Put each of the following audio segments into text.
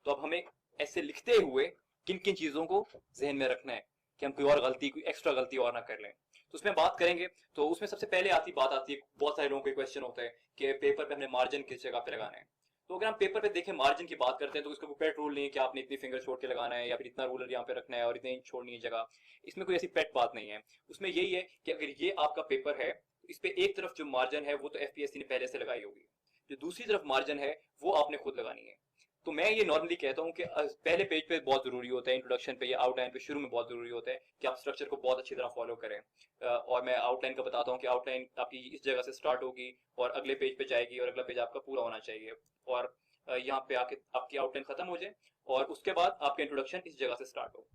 तो अब हमें ऐसे लिखते हुए किन किन चीजों को जहन में रखना है कि हम कोई और गलती, कोई एक्स्ट्रा गलती और ना कर लें। तो उसमें बात करेंगे, तो उसमें सबसे पहले बात आती है, बहुत सारे लोगों के क्वेश्चन होता है कि पेपर पे हमने मार्जिन किस जगह पे लगाना है। तो अगर हम पेपर पे देखें, मार्जिन की बात करते हैं, तो इसका कोई पेट रूल नहीं है कि आपने इतनी फिंगर छोड़ के लगाना है या फिर इतना रूलर यहाँ पे रखना है और इतनी इंच छोड़नी है जगह। इसमें कोई ऐसी पेट बात नहीं है। उसमें यही है कि अगर ये आपका पेपर है, तो इस पे एक तरफ जो मार्जिन है वो तो एफपीएससी ने पहले से लगाई होगी, जो दूसरी तरफ मार्जिन है वो आपने खुद लगानी है। तो मैं ये नॉर्मली कहता हूं कि पहले पेज पे बहुत जरूरी होता है, इंट्रोडक्शन पे या आउटलाइन पे शुरू में बहुत जरूरी होता है कि आप स्ट्रक्चर को बहुत अच्छी तरह फॉलो करें। और मैं आउटलाइन का बताता हूं कि आउटलाइन आपकी इस जगह से स्टार्ट होगी और अगले पेज पे जाएगी और अगला पेज आपका पूरा होना चाहिए, और यहाँ पे आके आपकी आउटलाइन खत्म हो जाए और उसके बाद आपका इंट्रोडक्शन इस जगह से स्टार्ट हो।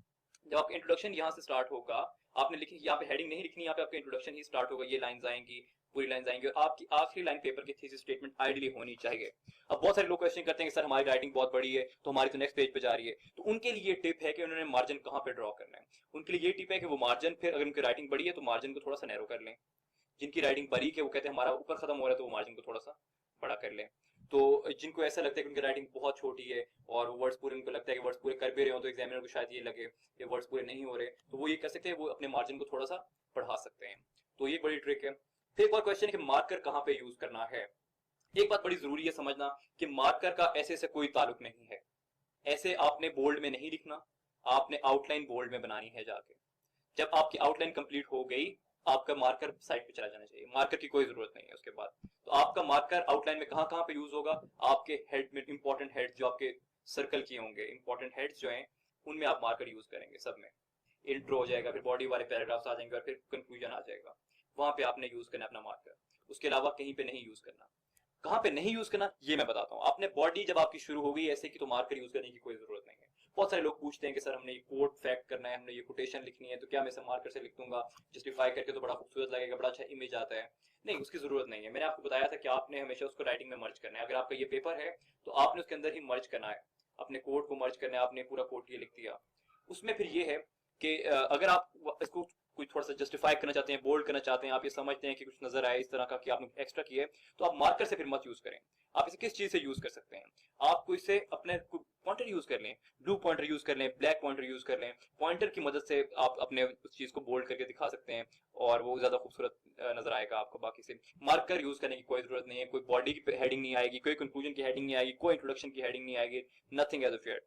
जब आपका इंट्रोडक्शन यहाँ से स्टार्ट होगा, आपने लिखी यहाँ पे हेडिंग नहीं लिखनी, यहाँ पे आपका इंट्रोडक्शन ही स्टार्ट होगा, ये लाइंस आएंगी, पूरी लाइंस आएंगी और आपकी आखिरी लाइन पेपर की थीसिस स्टेटमेंट आइडियली होनी चाहिए। अब बहुत सारे लोग क्वेश्चन करते हैं कि सर हमारी राइटिंग बहुत बड़ी है तो हमारी तो नेक्स्ट पेज पे जा रही है। तो उनके लिए ये टिप है कि उन्होंने मार्जिन कहाँ पे ड्रॉ करना है। उनके लिए ये टिप है कि वो मार्जिन, फिर अगर उनकी राइटिंग बड़ी है तो मार्जिन को थोड़ा सा नैरो कर लें। जिनकी राइटिंग बारीक है वो कहते हैं हमारा ऊपर खत्म हो रहा है, तो वो मार्जिन को थोड़ा सा बड़ा कर लें। तो जिनको ऐसा लगता है कि उनकी राइटिंग बहुत छोटी है और वर्ड्स पूरे, उनको लगता है कि वर्ड्स पूरे कर भी रहे हो तो एग्जामिनर को शायद ये लगे कि वर्ड्स पूरे नहीं हो रहे, तो वो ये कर सकते हैं, वो अपने मार्जिन को थोड़ा सा बढ़ा सकते हैं। तो ये बड़ी ट्रिक है। फिर एक और क्वेश्चन है कि मार्कर कहाँ पे यूज करना है। एक बात बड़ी जरूरी है समझना कि मार्कर का ऐसे से कोई ताल्लुक नहीं है। ऐसे आपने बोल्ड में नहीं लिखना, आपने आउटलाइन बोल्ड में बनानी है जाके। जब आपकी आउटलाइन कंप्लीट हो गई, आपका मार्कर साइड पे चला जाना चाहिए, मार्कर की कोई जरूरत नहीं है उसके बाद। तो आपका मार्कर आउटलाइन में कहां कहां पे यूज होगा, आपके हेड में, इंपॉर्टेंट हेड जो आपके सर्कल किए होंगे, इंपॉर्टेंट हेड्स जो हैं उनमें आप मार्कर यूज करेंगे। सब में इंट्रो हो जाएगा, फिर बॉडी वाले पैराग्राफ्स आ जाएंगे और फिर कंक्लूजन आ जाएगा, वहां पे आपने यूज करना अपना मार्कर। उसके अलावा कहीं पे नहीं यूज करना। कहां पे नहीं यूज करना ये मैं बताता हूं। आपने बॉडी जब आपकी शुरू हो गई ऐसे की, तो मार्कर यूज करने की कोई जरूरत नहीं है। बहुत सारे लोग पूछते हैं कि सर हमने ये कोट फैक्ट करना है, हमने ये कोटेशन लिखनी है, तो क्या मैं इसे मार्कर से लिख दूंगा, जस्टिफाई करके तो बड़ा खूबसूरत लगेगा, बड़ा अच्छा इमेज आता है। नहीं, उसकी जरूरत नहीं है। मैंने आपको बताया था कि आपने हमेशा उसको राइटिंग में मर्ज करना है। अगर आपका ये पेपर है तो आपने उसके अंदर ही मर्ज करना है, अपने कोट को मर्ज करना है। आपने पूरा कोट ये लिख दिया, उसमें फिर ये है कि अगर आप इसको कोई थोड़ा सा जस्टिफाई करना चाहते हैं, बोल्ड करना चाहते हैं, आप ये समझते हैं कि कुछ नजर आए इस तरह का कि आपने एक्स्ट्रा किया है, तो आप मार्कर से फिर मत यूज करें। आप इसे किस चीज से यूज कर सकते हैं, आपको इसे अपने पॉइंटर यूज कर लें, ब्लू पॉइंटर यूज कर लें, ब्लैक पॉइंटर यूज कर लें। पॉइंटर की मदद से आप अपने उस चीज को बोल्ड करके दिखा सकते हैं और वो ज्यादा खूबसूरत नजर आएगा आपको। बाकी से मार्कर यूज करने की कोई जरूरत नहीं है। कोई बॉडी की हेडिंग नहीं आएगी, कोई कंक्लूजन की हेडिंग नहीं आएगी, कोई इंट्रोडक्शन की हेडिंग नहीं आएगी, नथिंग एज अ फेयर।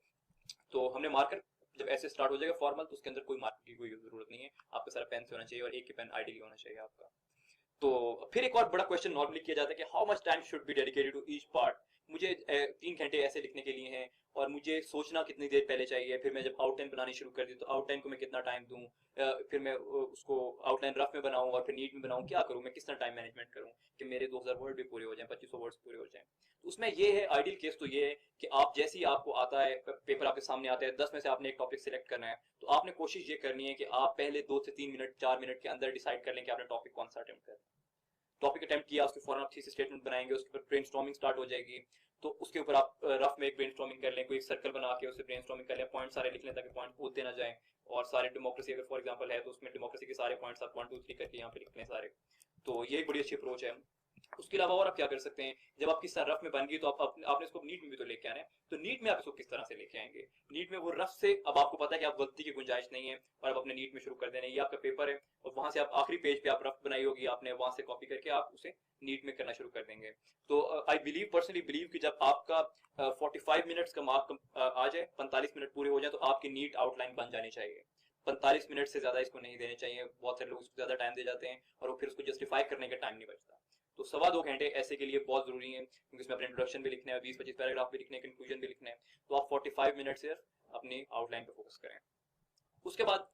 तो हमने मार्कर जब ऐसे स्टार्ट हो जाएगा फॉर्मल, तो उसके अंदर कोई मार्कर की कोई जरूरत नहीं है। आपका सारा पेन से होना चाहिए और एक ही पेन आइडियली होना चाहिए आपका। तो फिर एक और बड़ा क्वेश्चन नॉर्मली किया जाता है कि how much time should be dedicated to each part. मुझे 3 घंटे ऐसे लिखने के लिए हैं और मुझे सोचना कितनी देर पहले चाहिए। फिर मैं जब आउटलाइन बनानी शुरू कर दी तो आउटलाइन को मैं कितना टाइम दूं, फिर मैं उसको आउटलाइन रफ में बनाऊं और फिर नीट में बनाऊं, क्या करूं मैं, कितना टाइम मैनेजमेंट करूं कि मेरे 2000 वर्ड भी पूरे हो जाएं, 2500 वर्ड्स पूरे हो जाएं। तो उसमें ये है, आइडियल केस तो ये है कि आप जैसे ही आपको आता है, पेपर आपके सामने आता है, 10 में से आपने एक टॉपिक सिलेक्ट करना है, तो आपने कोशिश ये करनी है कि आप पहले 2 से 3 मिनट, 4 मिनट के अंदर डिसाइड कर लें कि आपने टॉपिक कौन सा अटेम्प्ट करना है। टॉपिक अटेम्प्ट किया, उसके फौरन आप थीसिस स्टेटमेंट बनाएंगे, उसके ऊपर ब्रेनस्टॉर्मिंग स्टार्ट हो जाएगी। तो उसके ऊपर आप रफ में एक ब्रेनस्टॉर्मिंग कर लें, कोई एक सर्कल बना के उससे ब्रेनस्टॉर्मिंग कर लें, पॉइंट सारे लिख लें ताकि पॉइंट भूलते ना जाएं। और सारे डेमोक्रेसी अगर फॉर एग्जांपल है तो उसमें डेमोक्रेसी के सारे पॉइंट्स आप 1 2 3 करके यहाँ पे लिख लें सारे। तो ये एक बड़ी अच्छी अप्रोच है। उसके अलावा और आप क्या कर सकते हैं, जब आपकी रफ में बन गई तो आपने इसको नीट में भी तो लेके आना है। तो नीट में आप इसको किस तरह से लेके आएंगे, नीट में वो रफ से, अब आपको पता है कि आप गलती की गुंजाइश नहीं है और अब अपने नीट में शुरू कर देना है। ये आपका पेपर है और वहां से आप आखिरी पेज पे आप रफ बनाई होगी आपने, वहां से कॉपी करके आप उसे नीट में करना शुरू कर देंगे। तो आई बिलीव, पर्सनली बिलीव कि जब आपका 45 मिनट्स का मार्क आ जाए, 45 मिनट पूरे हो जाए, तो आपकी नीट आउटलाइन बन जानी चाहिए। 45 मिनट से ज्यादा इसको नहीं देने चाहिए। बहुत सारे लोग इसको ज्यादा टाइम दे जाते हैं और फिर उसको जस्टिफाई करने का टाइम नहीं बचता। तो 2.25 घंटे ऐसे के लिए बहुत जरूरी है, क्योंकि इसमें अपने इंट्रोडक्शन भी लिखना है, 20-25 पैराग्राफ भी लिखने हैं, कंक्लूजन भी लिखना है। तो आप 45 मिनट सिर्फ अपनी आउटलाइन पे फोकस करें। उसके बाद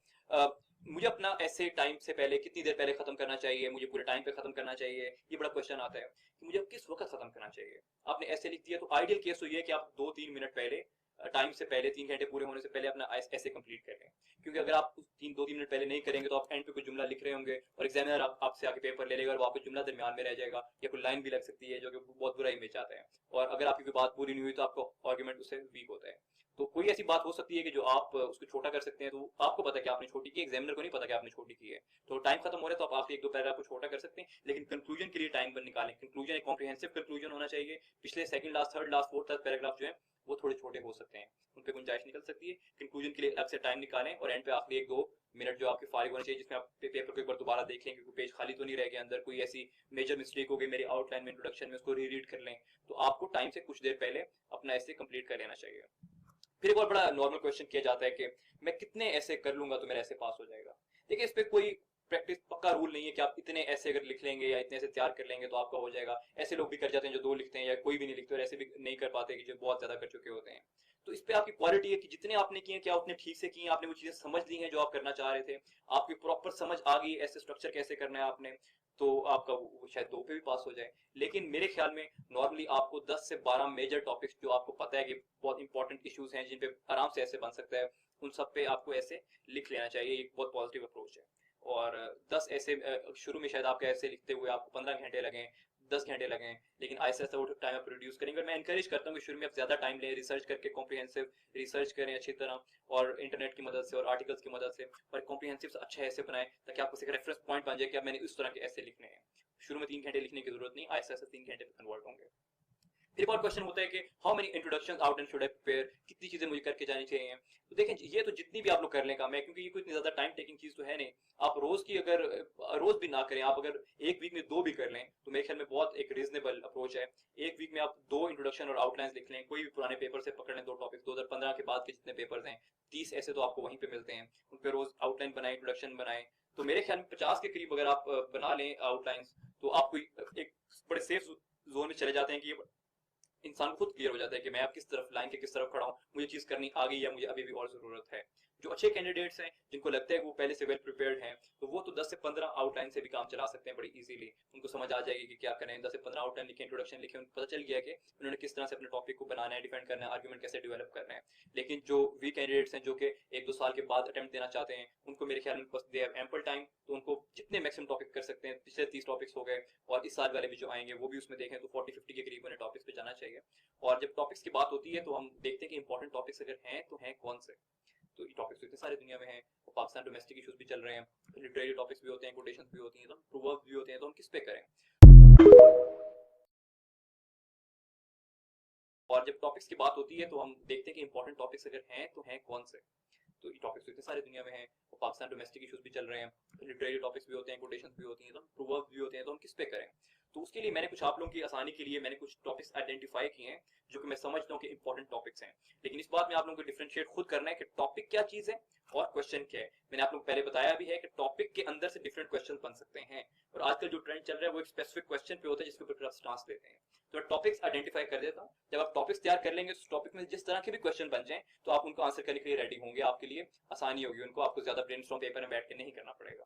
मुझे अपना ऐसे टाइम से पहले कितनी देर पहले खत्म करना चाहिए, मुझे पूरे टाइम पे खत्म करना चाहिए, ये बड़ा क्वेश्चन आता है कि मुझे किस वक्त खत्म करना चाहिए। आपने ऐसे लिख दिया तो आइडियल केस तो ये है कि आप 2-3 मिनट पहले, टाइम से पहले, 3 घंटे पूरे होने से पहले अपना ऐसे कंप्लीट कर लें। क्योंकि अगर आप 2-3 मिनट पहले नहीं करेंगे तो आप एंड पे कोई जुमला लिख रहे होंगे और एग्जामिनर आपसे आके पेपर ले लेगा और वो आपको जुमला दरमियान में रह जाएगा या कोई लाइन भी लग सकती है जो कि बहुत बुरा इमेज आता है। और अगर आपकी कोई बात पूरी नहीं हुई तो आपको आर्गुमेंट उससे वीक होता है। तो कोई ऐसी बात हो सकती है कि जो आप उसको छोटा कर सकते हैं, तो आपको पता है कि आपने छोटी की, एग्जामिनर को नहीं पता कि आपने छोटी की है। तो टाइम खत्म हो रहा है तो आप आखिरी 1-2 पैराग्राफ को छोटा कर सकते हैं, लेकिन कंक्लूजन के लिए टाइम पर निकालें। कंक्लूजन एक कॉम्प्रिहेंसिव कंक्लूजन होना चाहिए। पिछले second last, third last, fourth तक पैराग्राफ जो है वो थोड़े छोटे हो सकते हैं, उन पे गुंजाइश निकल सकती है। कंक्लूजन के लिए अलग से टाइम निकालें और एंड पे आखिरी 1-2 मिनट जो आपके फारिग होने चाहिए, जिसमें आप पेपर को एक बार दोबारा देख लें कि कोई पेज खाली तो नहीं रह गया अंदर, कोई ऐसी मेजर मिस्टेक हो गई मेरी आउटलाइन में, इंट्रोडक्शन में, उसको रीड कर लें। तो आपको टाइम से कुछ देर पहले अपना ऐसे कंप्लीट कर लेना चाहिए। फिर एक और बड़ा नॉर्मल क्वेश्चन किया जाता है कि मैं कितने ऐसे कर लूंगा तो मेरा ऐसे पास हो जाएगा। देखिए इस पे कोई प्रैक्टिस पक्का रूल नहीं है कि आप इतने ऐसे अगर लिख लेंगे या इतने ऐसे तैयार कर लेंगे तो आपका हो जाएगा। ऐसे लोग भी कर जाते हैं जो 2 लिखते हैं या कोई भी नहीं लिखते, और ऐसे भी नहीं कर पाते कि जो बहुत ज्यादा कर चुके होते हैं। तो इस पे आपकी क्वालिटी है कि जितने आपने किए क्या उतने ठीक से किए, आपने वो चीजें समझ ली हैं जो आप करना चाह रहे थे, आपकी प्रॉपर समझ आ गई ऐसे स्ट्रक्चर कैसे करना है आपने, तो आपका वो शायद 2 पे भी पास हो जाए। लेकिन मेरे ख्याल में नॉर्मली आपको 10 से 12 मेजर टॉपिक्स जो आपको पता है कि बहुत इंपॉर्टेंट इश्यूज हैं जिन पे आराम से ऐसे बन सकता है, उन सब पे आपको ऐसे लिख लेना चाहिए। एक बहुत पॉजिटिव अप्रोच है। और 10 ऐसे शुरू में शायद आपके ऐसे लिखते हुए आपको 15 घंटे लगें, 10 घंटे लगें, लेकिन ऐसे ऐसा वो टाइम आप रिड्यूस करेंगे। और मैं इंकरेज करता हूँ कि शुरू में आप ज्यादा टाइम लें, रिसर्च करके कॉम्प्रिहेंसिव रिसर्च करें अच्छी तरह, और इंटरनेट की मदद से और आर्टिकल्स की मदद से, और कॉम्प्रिहेंसिव अच्छा ऐसे बनाएं ताकि आपको एक रेफरेंस पॉइंट बन जाए कि अब मैंने इस तरह के ऐसे लिखने हैं। शुरू में 3 घंटे लिखने की जरूरत नहीं, ऐसे ऐसे 3 घंटे में कन्वर्ट होंगे। एक और क्वेश्चन होता है कि how many introduction outline should I prepare, कितनी चीजें मुझे करके जानी चाहिए। तो देखें ये तो जितनी भी आप लोग कर लें काम है, क्योंकि ये कोई इतनी ज्यादा टाइम टेकिंग चीज तो है नहीं। आप रोज की अगर रोज भी ना करें, आप अगर एक वीक में 2 भी कर लें तो मेरे ख्याल में बहुत एक रीजनेबल अप्रोच है। एक वीक में आप 2 इंट्रोडक्शन और आउटलाइन लिख लें, कोई भी पुराने पेपर से पकड़ लें 2 टॉपिक, 2015 के बाद के जितने पेपर्स हैं 30 ऐसे तो आपको वहीं पे मिलते हैं, उन पे रोज आउटलाइन बनाए, इंट्रोडक्शन बनाए। तो मेरे ख्याल में 50 के करीब अगर आप बना लें आउटलाइंस, तो आपको एक बड़े सेफ जोन में चले जाते हैं कि इंसान को खुद क्लियर हो जाता है कि मैं अब किस तरफ लाइन के किस तरफ खड़ा हूं, मुझे चीज करनी आ गई या मुझे अभी भी और जरूरत है। जो अच्छे कैंडिडेट्स हैं जिनको लगता है कि वो पहले से वेल प्रिपेयर्ड हैं, तो वो तो 10 से 15 आउटलाइन से भी काम चला सकते हैं बड़ी इजीली। उनको समझ आ जाएगी कि क्या करें, 10 से 15 आउटलाइन लिखे, इंट्रोडक्शन लिखे, उनको पता चल गया कि उन्होंने किस तरह से अपने टॉपिक को बनाना है, डिफेंड करना है, आर्गुमेंट कैसे डेवलप करना है। लेकिन जो वीक कैंडिडेट्स हैं जो कि 1-2 साल के बाद अटेम्प्ट देना चाहते हैं, उनको मेरे ख्याल में दे हैव एम्पल टाइम, तो उनको जितने मैक्सिमम टॉपिक कर सकते हैं, पिछले 30 टॉपिक्स हो गए और इस साल वाले भी जो आएंगे वो भी उसमें देखें तो 40-50 के करीब उन्हें टॉपिक्स पे जाना चाहिए। और जब टॉपिक्स की बात होती है तो हम देखते हैं कि इंपॉर्टेंट टॉपिक्स अगर हैं तो हैं कौन से। तो ये टॉपिक्स तो इतने सारे दुनिया में हैं, और पाकिस्तान डोमेस्टिक इश्यूज भी चल रहे हैं, लिटरेरी टॉपिक्स भी होते हैं, कोटेशंस भी होती हैं, तो प्रोवर्ब्स भी होते हैं, तो हम किस पे करें। और जब टॉपिक्स की बात होती है तो हम देखते हैं कि इंपॉर्टेंट टॉपिक्स अगर हैं तो हैं कौन से। तो ये टॉपिक्स तो इतने सारे दुनिया में हैं, और पाकिस्तान डोमेस्टिक इश्यूज भी चल रहे हैं, लिटरेरी टॉपिक्स भी होते हैं, कोटेशंस भी होती हैं, तो प्रोवर्ब्स भी होते हैं, तो हम किस पे करें। तो उसके लिए मैंने कुछ आप लोगों की आसानी के लिए मैंने कुछ टॉपिक्स आइडेंटिफाई किए हैं जो कि मैं समझता हूँ कि इंपॉर्टेंट टॉपिक्स हैं। लेकिन इस बात में आप लोगों को डिफरेंशिएट खुद करना है कि टॉपिक क्या चीज है और क्वेश्चन क्या है। मैंने आप लोग पहले बताया भी है कि टॉपिक के अंदर से डिफरेंट क्वेश्चन बन सकते हैं, और आजकल जो ट्रेंड चल रहा है वो एक स्पेसिफिक क्वेश्चन पे होता है जिसके ऊपर आप स्टांस लेते हैं। तो टॉपिक्स आइडेंटिफाई कर देता हूं। जब आप टॉपिक्स तैयार कर लेंगे तो टॉपिक में जिस तरह के भी क्वेश्चन बन जाएं तो आप उनको आंसर करने के लिए रेडी होंगे, आपके लिए आसानी होगी, उनको आपको ज्यादा ब्रेनस्टॉर्म पेपर में बैठ के नहीं करना पड़ेगा।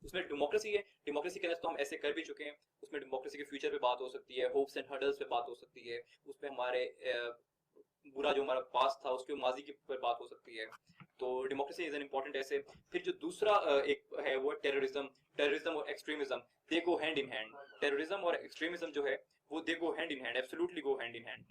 उसमें डेमोक्रेसी है, डेमोक्रेसी के अंदर तो हम ऐसे कर भी चुके हैं, उसमें डेमोक्रेसी के फ्यूचर पे बात हो सकती है, होप्स एंड हर्डल्स पे बात हो सकती है, उसमें हमारे बुरा जो हमारा पास्ट था उसके माजी के ऊपर बात हो सकती है। तो डेमोक्रेसी इज एन इंपॉर्टेंट ऐसे। फिर जो दूसरा एक है वो टेररिज्म। टेररिज्म और extremism they go hand in hand. Terrorism और एक्सट्रीमिज्म जो है वो they go hand in hand, absolutely go hand in hand.